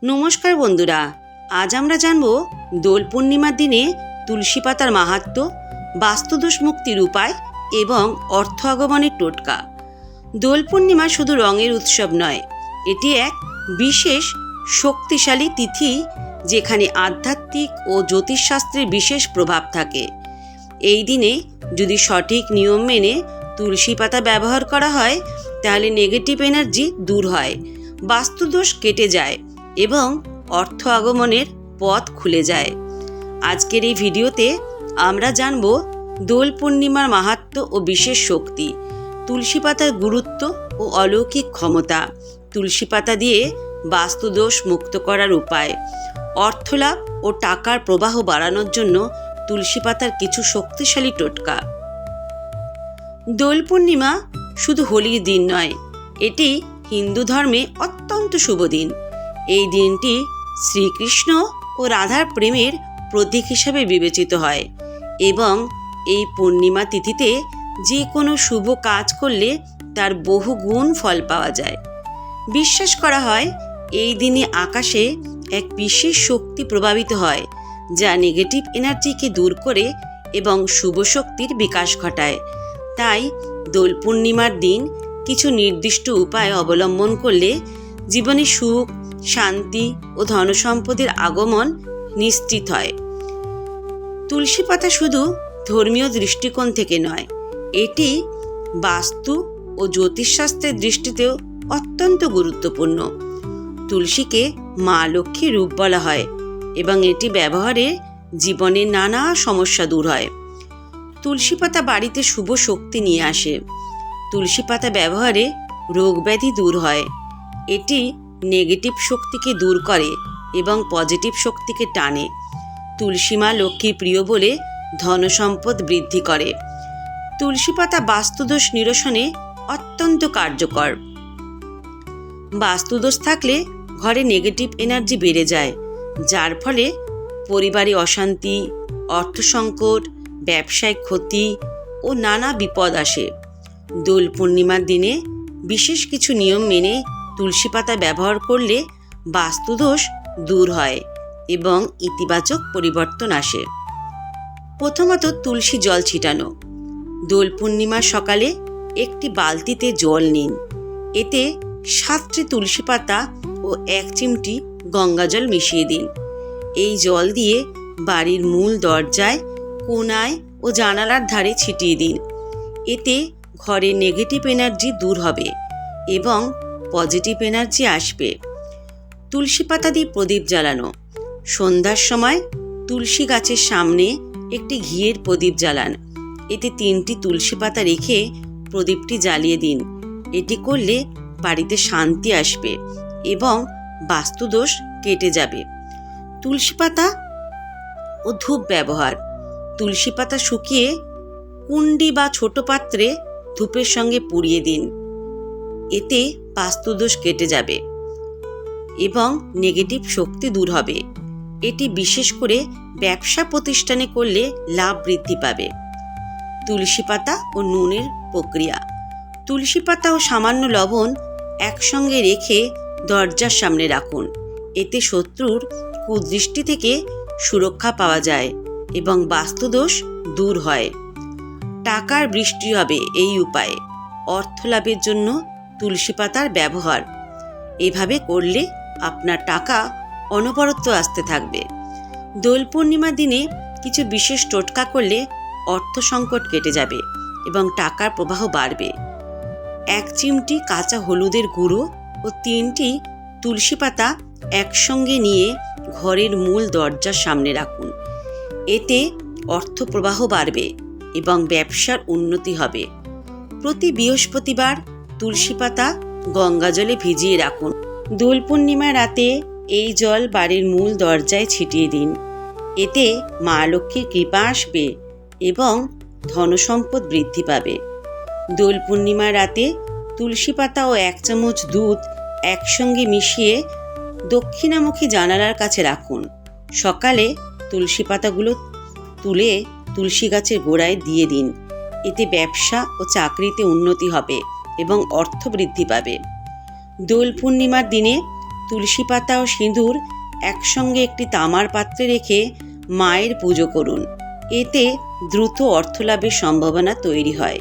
নমস্কার বন্ধুরা, আজ আমরা জানব দোল পূর্ণিমার দিনে তুলসী পাতার মাহাত্ম্য, বাস্তুদোষ মুক্তির উপায় এবং অর্থ আগমনের টোটকা। দোল পূর্ণিমা শুধু রঙের উৎসব নয়, এটি এক বিশেষ শক্তিশালী তিথি যেখানে আধ্যাত্মিক ও জ্যোতিষশাস্ত্রের বিশেষ প্রভাব থাকে। এই দিনে যদি সঠিক নিয়ম মেনে তুলসী পাতা ব্যবহার করা হয় তাহলে নেগেটিভ এনার্জি দূর হয়, বাস্তুদোষ কেটে যায় এবং অর্থ আগমনের পথ খুলে যায়। আজকের এই ভিডিওতে আমরা জানব দোল পূর্ণিমার মাহাত্ম্য ও বিশেষ শক্তি, তুলসী পাতার গুরুত্ব ও অলৌকিক ক্ষমতা, তুলসী পাতা দিয়ে বাস্তুদোষ মুক্ত করার উপায়, অর্থলাভ ও টাকার প্রবাহ বাড়ানোর জন্য তুলসী পাতার কিছু শক্তিশালী টোটকা। দোল পূর্ণিমা শুধু হোলির দিন নয়, এটি হিন্দু ধর্মে অত্যন্ত শুভ দিন। এই দিনটি শ্রীকৃষ্ণ ও রাধার প্রেমের প্রতীক হিসাবে বিবেচিত হয় এবং এই পূর্ণিমা তিথিতে যে কোনো শুভ কাজ করলে তার বহু গুণ ফল পাওয়া যায়। বিশ্বাস করা হয় এই দিনে আকাশে এক বিশেষ শক্তি প্রভাবিত হয় যা নেগেটিভ এনার্জিকে দূর করে এবং শুভ শক্তির বিকাশ ঘটায়। তাই দোল পূর্ণিমার দিন কিছু নির্দিষ্ট উপায় অবলম্বন করলে জীবনে সুখ, শান্তি ও ধনসম্পদের আগমন নিশ্চিত হয়। তুলসী পাতা শুধু ধর্মীয় দৃষ্টিকোণ থেকে নয়, এটি বাস্তু ও জ্যোতিষশাস্ত্রের দৃষ্টিতেও অত্যন্ত গুরুত্বপূর্ণ। তুলসীকে মা লক্ষ্মীর রূপ বলা হয় এবং এটি ব্যবহারে জীবনের নানা সমস্যা দূর হয়। তুলসী পাতা বাড়িতে শুভ শক্তি নিয়ে আসে। তুলসী পাতা ব্যবহারে রোগব্যাধি দূর হয়। এটি নেগেটিভ শক্তিকে দূর করে এবং পজিটিভ শক্তিকে টানে। তুলসী মা লক্ষ্মীর প্রিয় বলে ধনসম্পদ বৃদ্ধি করে। তুলসী পাতা বাস্তুদোষ নিরসনে অত্যন্ত কার্যকর। বাস্তুদোষ থাকলে ঘরে নেগেটিভ এনার্জি বেড়ে যায়, যার ফলে পরিবারে অশান্তি, অর্থ সংকট, ব্যবসায় ক্ষতি ও নানা বিপদ আসে। দোল পূর্ণিমার দিনে বিশেষ কিছু নিয়ম মেনে তুলসী পাতা ব্যবহার করলে বাস্তুদোষ দূর হয় এবং ইতিবাচক পরিবর্তন আসে। প্রথমত, তুলসী জল ছিটানো। দোল পূর্ণিমার সকালে একটি বালতিতে জল নিন। এতে 7টি তুলসী পাতা ও 1 চিমটি গঙ্গা জল মিশিয়ে দিন। এই জল দিয়ে বাড়ির মূল দরজায়, কোণায় ও জানালার ধারে ছিটিয়ে দিন। এতে ঘরে নেগেটিভ এনার্জি দূর হবে এবং পজিটিভ এনার্জি আসবে। তুলসী পাতা দিয়ে প্রদীপ জ্বালানো। সন্ধ্যার সময় তুলসী গাছের সামনে একটি ঘিয়ের প্রদীপ জ্বালান। এতে 3টি তুলসী পাতা রেখে প্রদীপটি জ্বালিয়ে দিন। এটি করলে বাড়িতে শান্তি আসবে এবং বাস্তুদোষ কেটে যাবে। তুলসী পাতা ও ধূপ ব্যবহার। তুলসী পাতা শুকিয়ে কুণ্ডি বা ছোট পাত্রে ধূপের সঙ্গে পুড়িয়ে দিন। এতে বাস্তুদোষ কেটে যাবে এবং নেগেটিভ শক্তি দূর হবে। এটি বিশেষ করে ব্যবসা প্রতিষ্ঠানে করলে লাভ বৃদ্ধি পাবে। তুলসী পাতা ও নুনের প্রক্রিয়া। তুলসী পাতা ও সামান্য লবণ একসঙ্গে রেখে দরজার সামনে রাখুন। এতে শত্রুর কুদৃষ্টি থেকে সুরক্ষা পাওয়া যায় এবং বাস্তুদোষ দূর হয়। টাকার বৃষ্টি হবে এই উপায়ে। অর্থ লাভের জন্য তুলসী পাতার ব্যবহার। এভাবে করলে আপনার টাকা অনবরত আসতে থাকবে। দোল পূর্ণিমার দিনে কিছু বিশেষ টোটকা করলে অর্থ সংকট কেটে যাবে এবং টাকার প্রবাহ বাড়বে। 1 চিমটি কাঁচা হলুদের গুঁড়ো ও 3টি তুলসী পাতা একসঙ্গে নিয়ে ঘরের মূল দরজার সামনে রাখুন। এতে অর্থ প্রবাহ বাড়বে এবং ব্যবসার উন্নতি হবে। প্রতি বৃহস্পতিবার তুলসী পাতা গঙ্গা জলে ভিজিয়ে রাখুন। দোল পূর্ণিমার রাতে এই জল বাড়ির মূল দরজায় ছিটিয়ে দিন। এতে মা লক্ষ্মীর কৃপা আসবে এবং ধনসম্পদ বৃদ্ধি পাবে। দোল পূর্ণিমার রাতে তুলসী পাতা ও 1 চামচ দুধ একসঙ্গে মিশিয়ে দক্ষিণামুখী জানালার কাছে রাখুন। সকালে তুলসী পাতাগুলো তুলে তুলসী গাছের গোড়ায় দিয়ে দিন। এতে ব্যবসা ও চাকরিতে উন্নতি হবে এবং অর্থ বৃদ্ধি পাবে। দোল পূর্ণিমার দিনে তুলসী পাতা ও সিঁদুর একসঙ্গে একটি তামার পাত্রে রেখে মায়ের পুজো করুন। এতে দ্রুত অর্থলাভের সম্ভাবনা তৈরি হয়।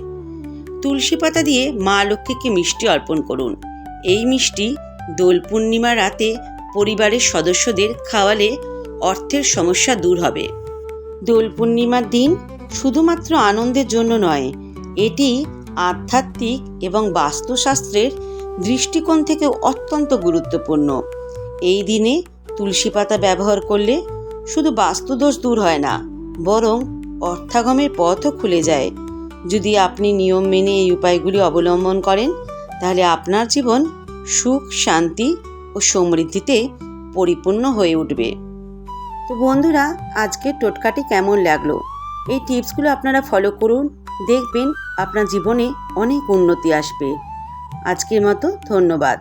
তুলসী পাতা দিয়ে মা লক্ষ্মীকে মিষ্টি অর্পণ করুন। এই মিষ্টি দোল পূর্ণিমা রাতে পরিবারের সদস্যদের খাওয়ালে অর্থের সমস্যা দূর হবে। দোল পূর্ণিমার দিন শুধুমাত্র আনন্দের জন্য নয়, এটি আধ্যাত্মিক এবং বাস্তুশাস্ত্রের দৃষ্টিকোণ থেকেও অত্যন্ত গুরুত্বপূর্ণ। এই দিনে তুলসী পাতা ব্যবহার করলে শুধু বাস্তুদোষ দূর হয় না, বরং অর্থাগমের পথও খুলে যায়। যদি আপনি নিয়ম মেনে এই উপায়গুলি অবলম্বন করেন, তাহলে আপনার জীবন সুখ, শান্তি ও সমৃদ্ধিতে পরিপূর্ণ হয়ে উঠবে। তো বন্ধুরা, আজকের টোটকাটি কেমন লাগলো? এই টিপসগুলো আপনারা ফলো করুন, দেখবেন আপনার জীবনে অনেক উন্নতি আসবে। আজকের মতো ধন্যবাদ।